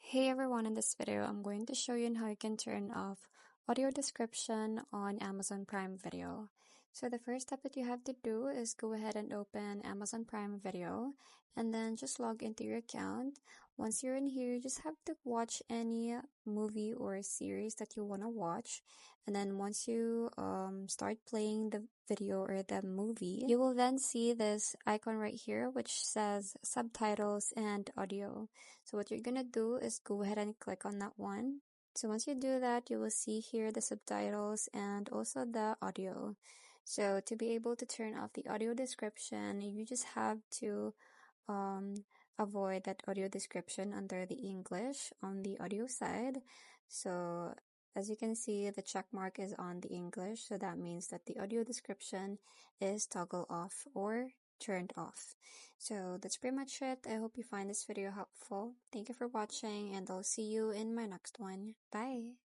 Hey everyone, in this video, I'm going to show you on how you can turn off audio description on Amazon Prime Video. So the first step that you have to do is go ahead and open Amazon Prime Video and then just log into your account. Once you're in here, you just have to watch any movie or series that you want to watch. And then once you start playing the video or the movie, you will then see this icon right here which says subtitles and audio. So what you're gonna do is go ahead and click on that one. So once you do that, you will see here the subtitles and also the audio. So to be able to turn off the audio description, you just have to um, avoid that audio description under the English on the audio side. So as you can see, the check mark is on the English, so that means that the audio description is toggle off or turned off. So that's pretty much it. I hope you find this video helpful. Thank you for watching, and I'll see you in my next one. Bye!